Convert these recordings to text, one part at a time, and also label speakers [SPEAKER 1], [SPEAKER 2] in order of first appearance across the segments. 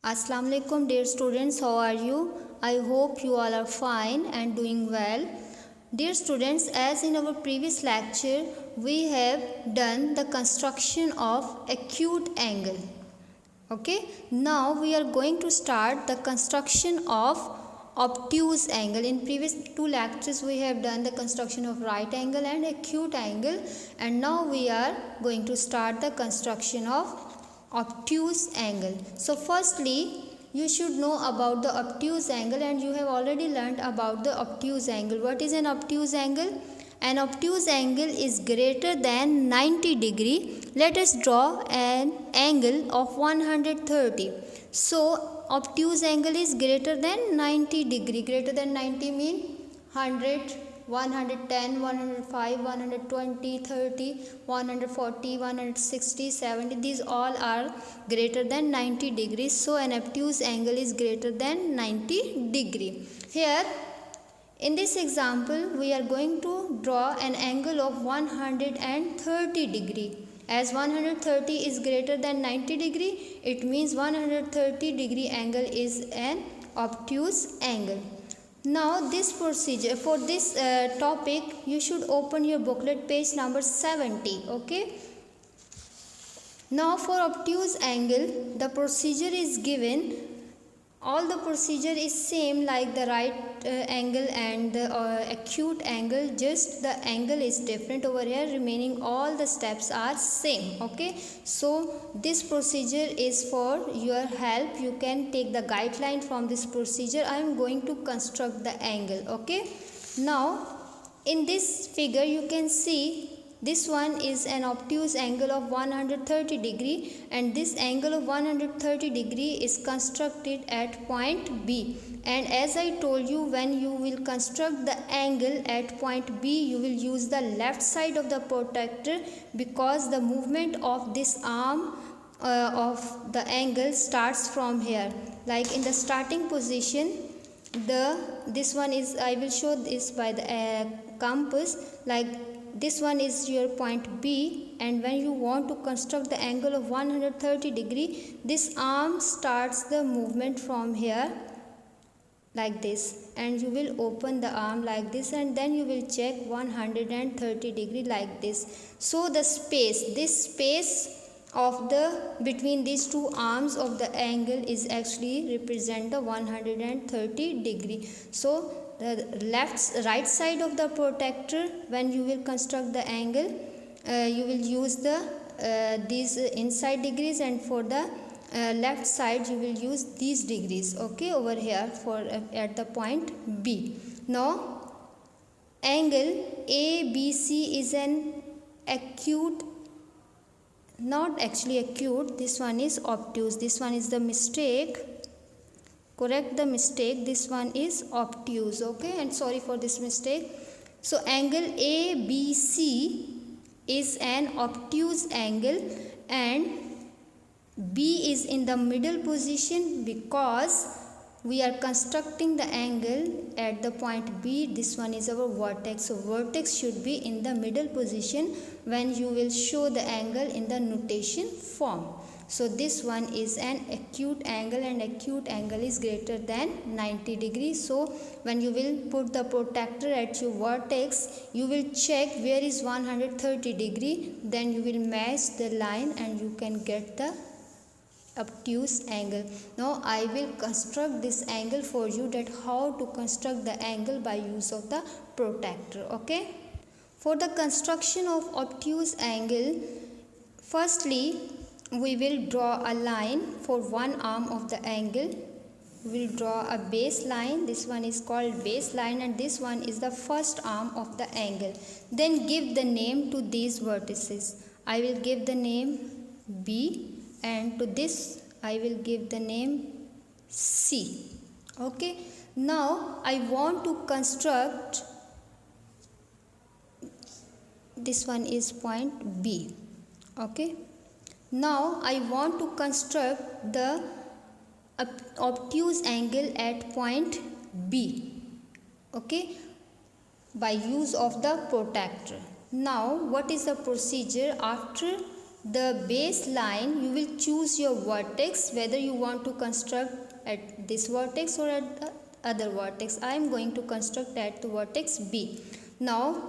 [SPEAKER 1] Assalamu alaikum dear students, how are you? I hope you all are fine and doing well. Dear students, as in our previous lecture, we have done the construction of acute angle. Okay, now we are going to start the construction of obtuse angle. In previous two lectures we have done the construction of right angle and acute angle, and now we are going to start the construction of obtuse angle. So firstly, you should know about the obtuse angle, and you have already learned about the obtuse angle. What is an obtuse angle? An obtuse angle is greater than 90 degree. Let us draw an angle of 130. So obtuse angle is greater than 90 degree. Greater than 90 mean 100, 110, 105, 120, 30, 140, 160, 70. These all are greater than 90 degrees. So an obtuse angle is greater than 90 degree. Here in this example, we are going to draw an angle of 130 degree. As 130 is greater than 90 degree, it means 130 degree angle is an obtuse angle. Now this procedure, for this topic, you should open your booklet page number 70. Okay. Now for obtuse angle, the procedure is given. All the procedure is same like the right angle and the acute angle, just the angle is different over here. Remaining all the steps are same. Okay, so this procedure is for your help. You can take the guideline from this procedure. I am going to construct the angle. Okay, now in this figure you can see this one is an obtuse angle of 130 degree, and this angle of 130 degree is constructed at point B. And as I told you, when you will construct the angle at point B, you will use the left side of the protractor, because the movement of this arm of the angle starts from here. Like in the starting position, this one is, I will show this by the compass, like this one is your point B, and when you want to construct the angle of 130 degree, this arm starts the movement from here like this, and you will open the arm like this, and then you will check 130 degree like this. So the space, this space of the between these two arms of the angle is actually represent the 130 degree. So the right side of the protractor, when you will construct the angle, you will use the these inside degrees, and for the left side you will use these degrees. Okay, over here for at the point B. Now angle ABC is an acute, not actually acute, this one is obtuse. This one is the mistake. Correct the mistake, this one is obtuse. Okay, and sorry for this mistake. So angle ABC is an obtuse angle, and B is in the middle position because we are constructing the angle at the point B. This one is our vertex. So vertex should be in the middle position when you will show the angle in the notation form. So this one is an acute angle, and acute angle is greater than 90 degrees. So when you will put the protractor at your vertex, you will check where is 130 degree, then you will match the line and you can get the obtuse angle. Now I will construct this angle for you, that how to construct the angle by use of the protractor. Okay, for the construction of obtuse angle, firstly we will draw a line for one arm of the angle. We will draw a baseline. This one is called baseline, and this one is the first arm of the angle. Then give the name to these vertices. I will give the name B, and to this I will give the name C. Okay, now I want to construct, this one is point B. Okay, now I want to construct the obtuse angle at point B. Okay, by use of the protractor. Now what is the procedure? After the baseline, you will choose your vertex, whether you want to construct at this vertex or at the other vertex. I am going to construct at the vertex B. Now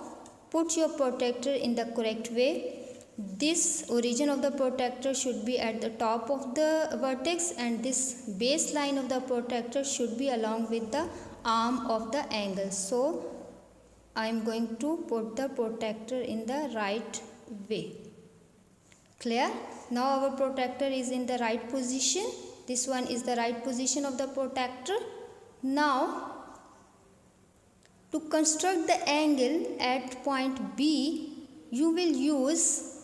[SPEAKER 1] put your protractor in the correct way. This origin of the protractor should be at the top of the vertex, and this baseline of the protractor should be along with the arm of the angle. So I am going to put the protractor in the right way. Clear? Now our protractor is in the right position. This one is the right position of the protractor. Now to construct the angle at point B, you will use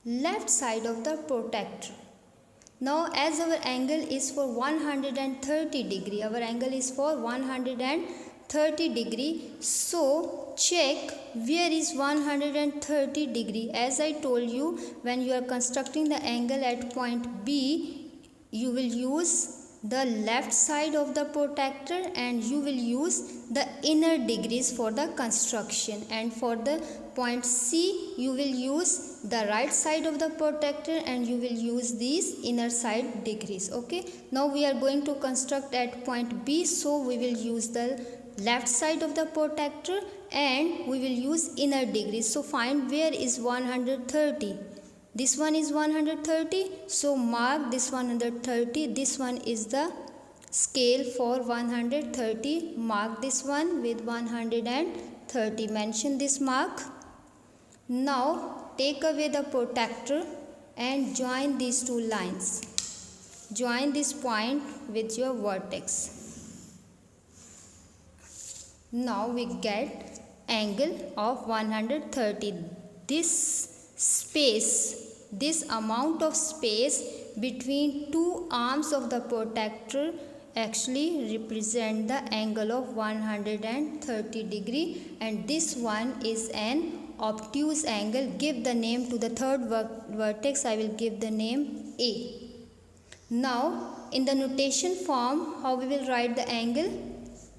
[SPEAKER 1] left side of the protractor. Now as our angle is for 130 degree, our angle is for 130 degree, so check where is 130 degree. As I told you, when you are constructing the angle at point B, you will use the left side of the protractor and you will use the inner degrees for the construction, and for the point C you will use the right side of the protractor and you will use these inner side degrees. Okay, now we are going to construct at point B, so we will use the left side of the protractor and we will use inner degrees. So find where is 130. This one is 130, so mark this 130. This one is the scale for 130. Mark this one with 130. Mention this mark. Now take away the protractor and join these two lines. Join this point with your vertex. Now we get angle of 130. This amount of space between two arms of the protractor actually represent the angle of 130 degree, and this one is an obtuse angle. Give the name to the third vertex. I will give the name A. Now in the notation form, how we will write the angle?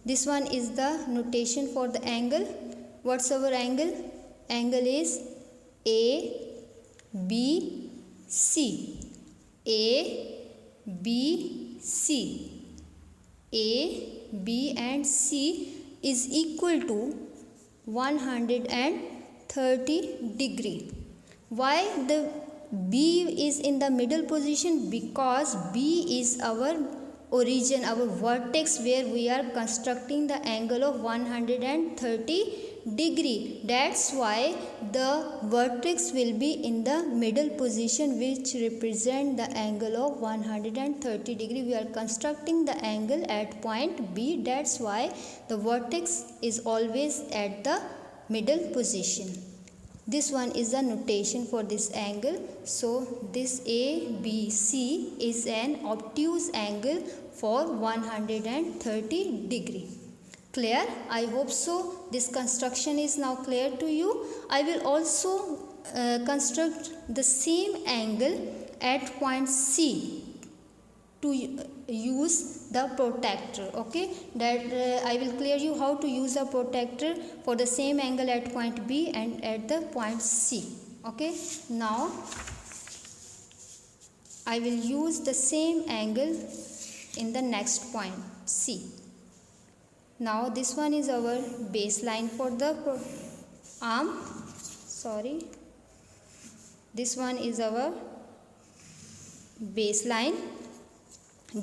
[SPEAKER 1] This one is the notation for the angle. What's our angle? Angle is A, B, C. A, B, C. A, B and C is equal to 130 degree. Why the B is in the middle position? Because B is our origin, our vertex where we are constructing the angle of 130 degree. That's why the vertex will be in the middle position, which represent the angle of 130 degree. We are constructing the angle at point B. That's why the vertex is always at the middle position. This one is the notation for this angle. So this ABC is an obtuse angle for 130 degree. Clear? I hope so. This construction is now clear to you. I will also construct the same angle at point C to use the protractor. Okay, that I will clear you how to use a protractor for the same angle at point B and at the point C. Okay, now I will use the same angle in the next point C. Now this one is our baseline for the arm. This one is our baseline.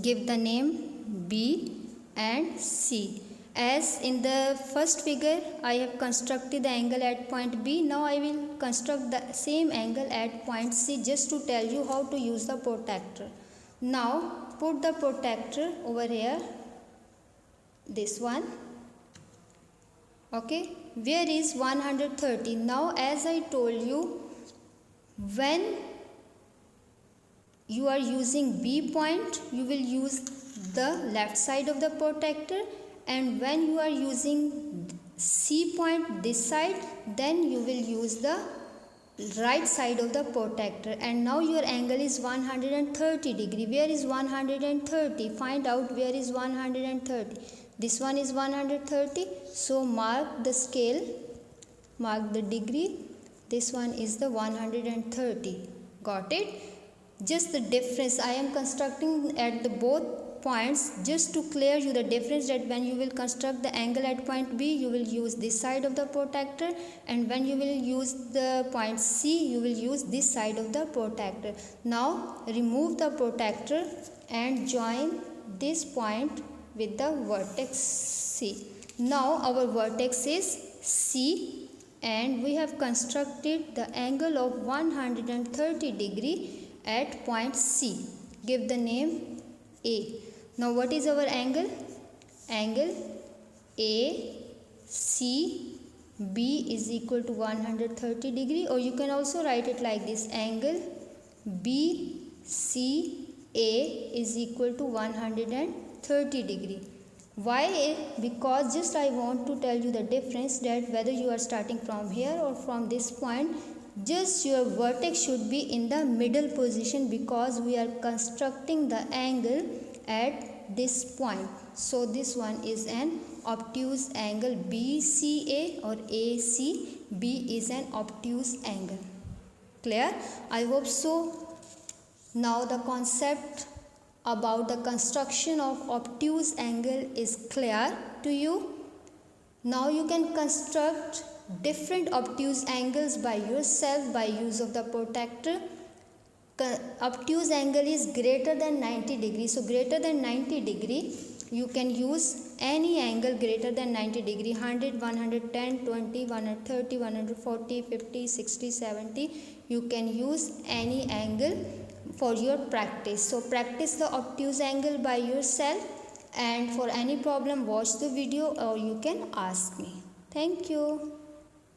[SPEAKER 1] Give the name B and C. As in the first figure I have constructed the angle at point B. Now I will construct the same angle at point C, just to tell you how to use the protractor. Now put the protractor over here, this one. Okay, where is 130? Now as I told you, when you are using B point, you will use the left side of the protractor, and when you are using C point, this side, then you will use the right side of the protractor. And now your angle is 130 degree. Where is 130? Find out where is 130. This one is 130. So mark the scale, mark the degree, This one is the 130. Got it? Just the difference I am constructing at the both points just to clear you the difference, that when you will construct the angle at point B, you will use this side of the protractor, and when you will use the point C, you will use this side of the protractor. Now remove the protractor and join this point with the vertex C. Now our vertex is C, and we have constructed the angle of 130 degree at point C. Give the name A. Now what is our angle? Angle ACB is equal to 130 degree, or you can also write it like this: angle BCA is equal to 130 degree. Why? Because just I want to tell you the difference, that whether you are starting from here or from this point, just your vertex should be in the middle position, because we are constructing the angle at this point. So this one is an obtuse angle BCA or ACB is an obtuse angle. Clear? I hope so. Now the concept about the construction of obtuse angle is clear to you. Now you can construct different obtuse angles by yourself by use of the protractor. Obtuse angle is greater than 90 degrees. So greater than 90 degree, you can use any angle greater than 90 degree: 100, 110, 20, 130, 140, 50, 60, 70. You can use any angle for your practice. So practice the obtuse angle by yourself, and for any problem watch the video or you can ask me. Thank you.